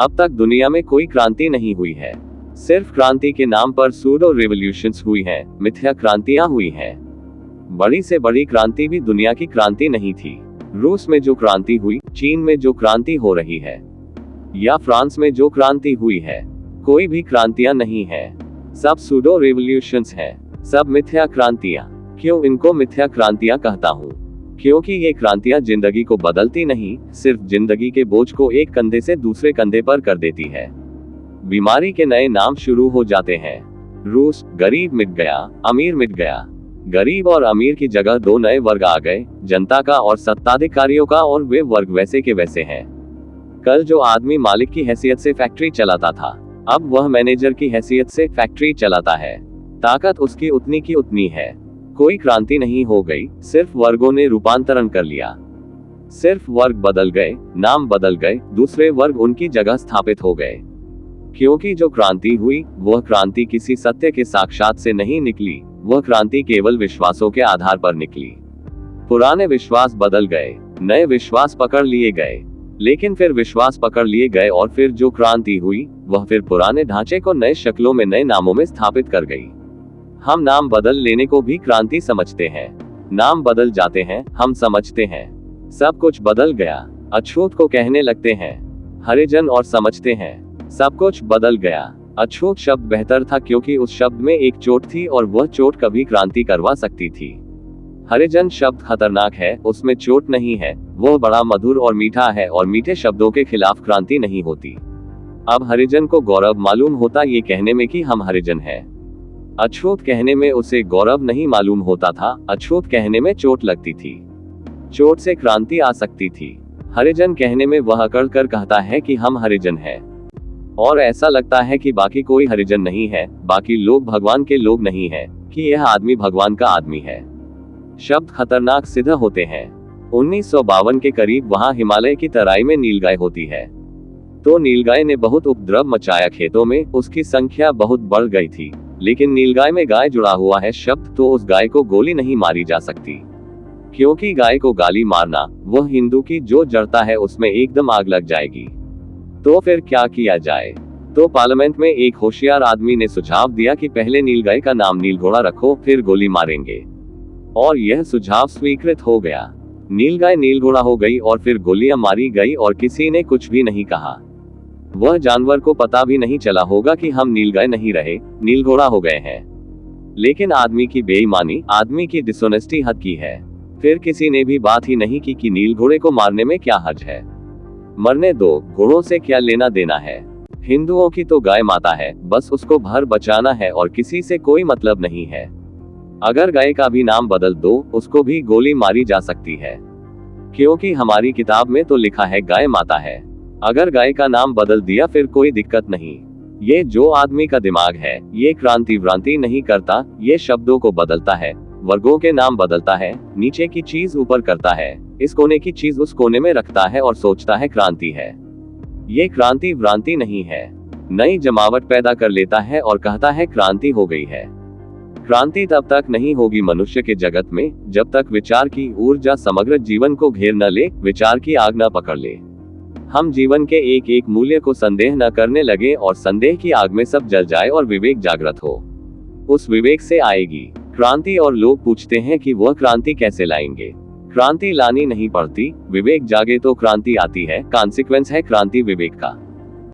अब तक दुनिया में कोई क्रांति नहीं हुई है। सिर्फ क्रांति के नाम पर सूडो रिवॉल्यूशंस हुई हैं, मिथ्या क्रांतियां हुई हैं। बड़ी से बड़ी क्रांति भी दुनिया की क्रांति नहीं थी। रूस में जो क्रांति हुई, चीन में जो क्रांति हो रही है, या फ्रांस में जो क्रांति हुई है, कोई भी क्रांतियां नहीं है। सब सूडो रिवॉल्यूशंस हैं, सब मिथ्या क्रांतियां। क्यों इनको मिथ्या क्रांतियां कहता हूँ? क्योंकि ये क्रांतियां जिंदगी को बदलती नहीं, सिर्फ जिंदगी के बोझ को एक कंधे से दूसरे कंधे पर कर देती है। बीमारी के नए नाम शुरू हो जाते हैं। रूस, गरीब मिट गया, अमीर मिट गया। गरीब और अमीर की जगह दो नए वर्ग आ गए, जनता का और सत्ताधिकारियों का, और वे वर्ग वैसे के वैसे हैं। कल जो आदमी मालिक की हैसियत से फैक्ट्री चलाता था, अब वह मैनेजर की हैसियत से फैक्ट्री चलाता है। ताकत उसकी उतनी की उतनी है। कोई क्रांति नहीं हो गई, सिर्फ वर्गों ने रूपांतरण कर लिया। सिर्फ वर्ग बदल गए, नाम बदल गए, दूसरे वर्ग उनकी जगह स्थापित हो गए। क्योंकि जो क्रांति हुई, वह क्रांति किसी सत्य के साक्षात से नहीं निकली, वह क्रांति केवल विश्वासों के आधार पर निकली। पुराने विश्वास बदल गए, नए विश्वास पकड़ लिए गए, लेकिन फिर विश्वास पकड़ लिए गए, और फिर जो क्रांति हुई, वह फिर पुराने ढांचे को नए शक्लों में, नए नामों में स्थापित कर गई। हम नाम बदल लेने को भी क्रांति समझते हैं। नाम बदल जाते हैं, हम समझते हैं सब कुछ बदल गया। अछूत को कहने लगते हैं हरिजन और समझते हैं सब कुछ बदल गया। अछूत शब्द बेहतर था क्योंकि उस शब्द में एक चोट थी और वह चोट कभी क्रांति करवा सकती थी। हरिजन शब्द खतरनाक है, उसमें चोट नहीं है, वह बड़ा मधुर और मीठा है, और मीठे शब्दों के खिलाफ क्रांति नहीं होती। अब हरिजन को गौरव मालूम होता ये कहने में कि हम हरिजन हैं। अछूत कहने में उसे गौरव नहीं मालूम होता था, अछूत कहने में चोट लगती थी। चोट से क्रांति आ सकती थी। हरिजन कहने में वह अकड़ कर कहता है कि हम हरिजन हैं, और ऐसा लगता है कि बाकी कोई हरिजन नहीं है, बाकी लोग भगवान के लोग नहीं है, कि यह आदमी भगवान का आदमी है। शब्द खतरनाक सिद्ध होते हैं। 1952 के करीब वहां हिमालय की तराई में नीलगाय होती है। तो नीलगाय ने बहुत उपद्रव मचाया खेतों में, उसकी संख्या बहुत बढ़ गई थी। लेकिन नीलगाय में गाय जुड़ा हुआ है शब्द, तो उस गाय को गोली नहीं मारी जा सकती, क्योंकि गाय को गाली मारना, वह हिंदू की जो जड़ता है उसमें एकदम आग लग जाएगी। तो फिर क्या किया जाए? तो पार्लियामेंट में एक होशियार आदमी ने सुझाव दिया कि पहले नीलगाय का नाम नीलघोड़ा रखो, फिर गोली मारेंगे। और यह सुझाव स्वीकृत हो गया। नीलगाय नीलघोड़ा हो गई और फिर गोलियां मारी गई और किसी ने कुछ भी नहीं कहा। वह जानवर को पता भी नहीं चला होगा कि हम नीलगाय नहीं रहे, नीलघोड़ा हो गए हैं। लेकिन आदमी की बेईमानी, आदमी की डिसऑनेस्टी हद की है। फिर किसी ने भी बात ही नहीं की कि नील घोड़े को मारने में क्या हर्ज है। मरने दो, घोड़ों से क्या लेना देना है। हिंदुओं की तो गाय माता है, बस उसको भर बचाना है और किसी से कोई मतलब नहीं है। अगर गाय का भी नाम बदल दो, उसको भी गोली मारी जा सकती है, क्योंकि हमारी किताब में तो लिखा है गाय माता है। अगर गाय का नाम बदल दिया फिर कोई दिक्कत नहीं। ये जो आदमी का दिमाग है, ये क्रांति व्रांति नहीं करता, ये शब्दों को बदलता है, वर्गों के नाम बदलता है, नीचे की चीज ऊपर करता है, इस कोने की चीज उस कोने में रखता है और सोचता है क्रांति है। ये क्रांति व्रांति नहीं है। नई जमावट पैदा कर लेता है और कहता है क्रांति हो गई है। क्रांति तब तक नहीं होगी मनुष्य के जगत में जब तक विचार की ऊर्जा समग्र जीवन को घेर न ले, विचार की आग न पकड़ ले। हम जीवन के एक एक मूल्य को संदेह न करने लगे और संदेह की आग में सब जल जाए और विवेक जागृत हो। उस विवेक से आएगी क्रांति। और लोग पूछते हैं कि वह क्रांति कैसे लाएंगे। क्रांति लानी नहीं पड़ती, विवेक जागे तो क्रांति आती है। कॉन्सिक्वेंस है क्रांति विवेक का।